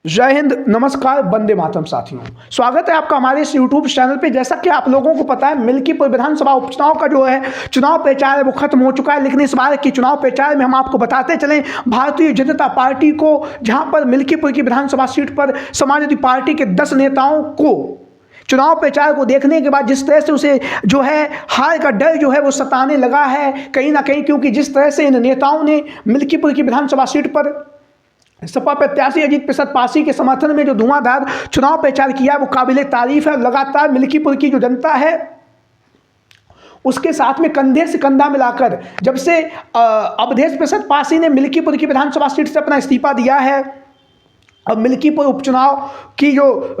जय हिंद, नमस्कार, वंदे मातरम साथियों। स्वागत है आपका हमारे इस यूट्यूब चैनल पे। जैसा कि आप लोगों को पता है, मिल्कीपुर विधानसभा उपचुनाव का जो है चुनाव प्रचार है वो खत्म हो चुका है। लेकिन इस बार की चुनाव प्रचार में हम आपको बताते चलें, भारतीय जनता पार्टी को जहां पर मिल्कीपुर की विधानसभा सीट पर समाजवादी पार्टी के 10 नेताओं को चुनाव प्रचार को देखने के बाद जिस तरह से उसे जो है हार का डर जो है वो सताने लगा है कहीं ना कहीं, क्योंकि जिस तरह से इन नेताओं ने मिल्कीपुर की विधानसभा सीट पर सपा प्रत्याशी अजीत प्रसाद पासी के समर्थन में जो धुआंधार चुनाव प्रचार किया वो काबिले तारीफ है। लगातार मिल्कीपुर की जो जनता है उसके साथ में कंधे से कंधा मिलाकर जब से अवधेश प्रसाद पासी ने मिल्कीपुर की विधानसभा सीट से अपना इस्तीफा दिया है, अब मिल्कीपुर उपचुनाव की जो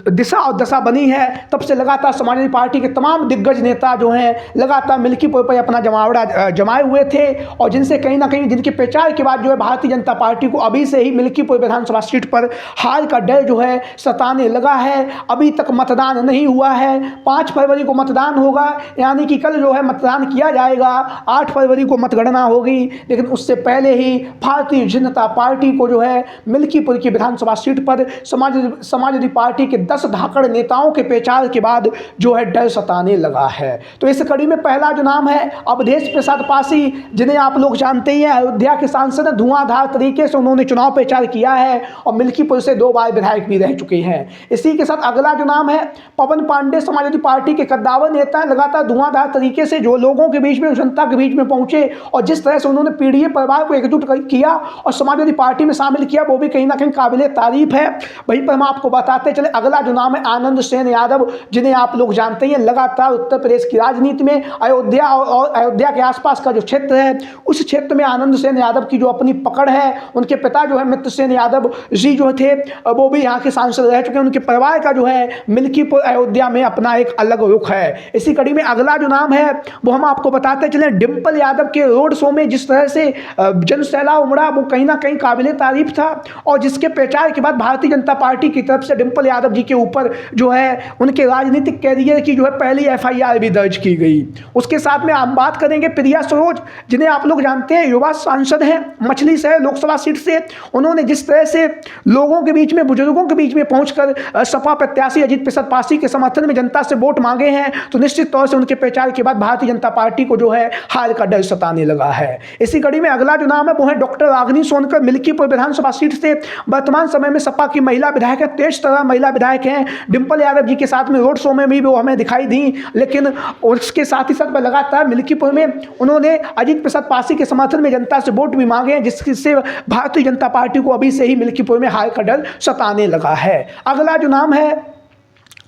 दिशा और दशा बनी है, तब से लगातार समाजवादी पार्टी के तमाम दिग्गज नेता जो हैं लगातार मिल्कीपुर पर अपना जमावड़ा जमाए हुए थे और जिनसे कहीं ना कहीं जिनके प्रचार के बाद जो है भारतीय जनता पार्टी को अभी से ही मिल्कीपुर विधानसभा सीट पर हार का डर जो है सताने लगा है। अभी तक मतदान नहीं हुआ है। 5 फरवरी को मतदान होगा, यानी कि कल जो है मतदान किया जाएगा। 8 फरवरी को मतगणना होगी, लेकिन उससे पहले ही भारतीय जनता पार्टी को जो है मिल्कीपुर की विधानसभा सीट पर समाजवादी पार्टी के 10 धाकड़ नेताओं के प्रचार के बाद जो है डर सताने लगा है। तो इस कड़ी में पहला जो नाम है अवधेश प्रसाद पासी, जिन्हें आप लोग जानते ही हैं, अयोध्या के सांसद, धुआंधार तरीके से उन्होंने चुनाव प्रचार किया है और मिल्कीपुर से 2 बार विधायक भी रह चुके हैं। इसी के साथ अगला जो नाम है पवन पांडे, समाजवादी पार्टी के कद्दावर नेता हैं। लगातार धुआंधार तरीके से जो लोगों के बीच में, जनता के बीच में पहुंचे और जिस तरह से उन्होंने पीडीए परिवार को एकजुट किया और समाजवादी पार्टी में शामिल किया, वो भी कहीं ना कहीं काबिले तारीफ है। वहीं पर हम आपको बताते चले अगला जो नाम है आनंद सेन यादव, जिन्हें आप लोग जानते हैं, लगातार उत्तर प्रदेश की राजनीति में अयोध्या और अयोध्या के आसपास का जो क्षेत्र है उस क्षेत्र में आनंद सेन यादव की जो अपनी पकड़ है। उनके पिता जो है मित्र सेन यादव जी जो थे वो भी यहाँ के सांसद रह चुके हैं। उनके परिवार का जो है मिल्कीपुर अयोध्या में अपना एक अलग रुख है। इसी कड़ी में अगला जो नाम है वो हम आपको बताते चले डिम्पल यादव के रोड शो में जिस तरह से जनसैलाब उमड़ा वो कहीं ना कहीं काबिले तारीफ था और जिसके प्रचार के बाद भारतीय जनता पार्टी की तरफ से डिम्पल यादव जी के ऊपर जो है उनके राजनीतिक कैरियर की जो है पहली एफआईआर भी दर्ज की गई। उसके साथ में हम बात करेंगे प्रिया सरोज, जिन्हें आप लोग जानते हैं, युवा सांसद हैं मछली शहर लोकसभा सीट से। उन्होंने जिस तरह से लोगों के बीच में, बुजुर्गों के बीच में पहुंचकर सपा प्रत्याशी अजीत प्रसाद पासी के समर्थन में जनता से वोट मांगे हैं, तो निश्चित तौर से उनके प्रचार के बाद भारतीय जनता पार्टी को जो है हार का डर सताने लगा है। इसी कड़ी में अगला जो नाम है वो है डॉक्टर रागिनी सोनकर, मिल्कीपुर विधानसभा सीट से। वर्तमान समय में सपा की महिला विधायक है, तेज तरह महिला विधायक हैं। डिम्पल यादव जी के साथ में रोड शो में भी वो हमें दिखाई दी, लेकिन उसके साथ ही साथ लगातार मिल्कीपुर में उन्होंने अजीत प्रसाद पासी के समर्थन में जनता से वोट भी मांगे हैं, जिससे भारतीय जनता पार्टी को अभी से ही मिल्कीपुर में हार का डर सताने लगा है। अगला जो नाम है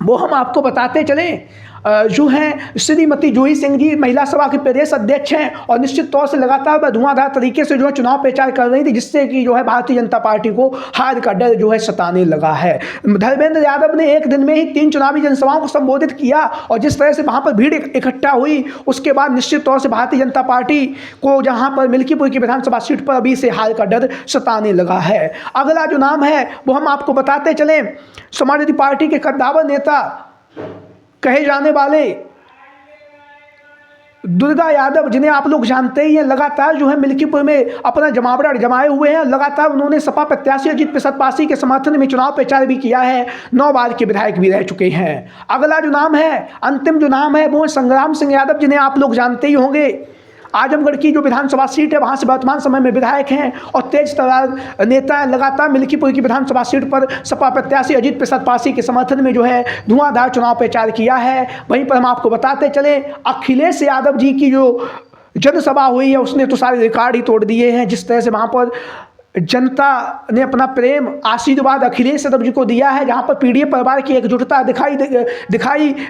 वो हम आपको बताते चलें, जो हैं श्रीमती जूही सिंह जी, महिला सभा के प्रदेश अध्यक्ष हैं और निश्चित तौर से लगातार वह धुआंधार तरीके से जो है चुनाव प्रचार कर रही थी, जिससे कि जो है भारतीय जनता पार्टी को हार का डर जो है सताने लगा है। धर्मेंद्र यादव ने एक दिन में ही 3 चुनावी जनसभाओं को संबोधित किया और जिस तरह से वहां पर भीड़ इकट्ठा हुई, उसके बाद निश्चित तौर से भारतीय जनता पार्टी को जहां पर मिल्कीपुर की विधानसभा सीट पर अभी से हार का डर सताने लगा है। अगला जो नाम है वो हम आपको बताते चले, समाजवादी पार्टी के कद्दावर नेता कहे जाने वाले दुर्गा यादव, जिन्हें आप लोग जानते ही हैं, लगातार जो है मिल्कीपुर में अपना जमावड़ा जमाए हुए हैं। लगातार उन्होंने सपा प्रत्याशी अजीत प्रसाद पासी के समर्थन में चुनाव प्रचार भी किया है, 9 बार के विधायक भी रह चुके हैं। अगला जो नाम है, अंतिम जो नाम है वो है संग्राम सिंह यादव, जिन्हें आप लोग जानते ही होंगे, आजमगढ़ की जो विधानसभा सीट है वहां से वर्तमान समय में विधायक हैं और तेज तर्रार नेता हैं। लगातार मिल्कीपुर की विधानसभा सीट पर सपा प्रत्याशी अजीत प्रसाद पासी के समर्थन में जो है धुआंधार चुनाव प्रचार किया है। वहीं पर हम आपको बताते चले अखिलेश यादव जी की जो जनसभा हुई है उसने तो सारे रिकॉर्ड ही तोड़ दिए हैं। जिस तरह से वहां पर जनता ने अपना प्रेम आशीर्वाद अखिलेश यादव जी को दिया है, जहां पर पीडीए परिवार की एकजुटता दिखाई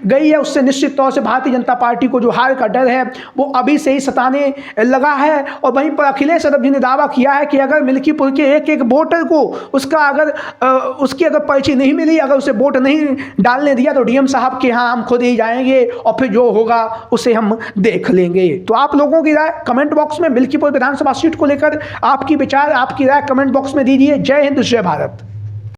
गई है, उससे निश्चित तौर से भारतीय जनता पार्टी को जो हार का डर है वो अभी से ही सताने लगा है। और वहीं पर अखिलेश यादव जी ने दावा किया है कि अगर मिल्कीपुर के एक एक वोटर को उसकी अगर पर्ची नहीं मिली, अगर उसे वोट नहीं डालने दिया, तो डीएम साहब के यहाँ हम खुद ही जाएंगे और फिर जो होगा उसे हम देख लेंगे। तो आप लोगों की राय कमेंट बॉक्स में मिल्कीपुर विधानसभा सीट को लेकर आपकी विचार, आपकी कमेंट बॉक्स में दीजिए। जय हिंद, जय भारत।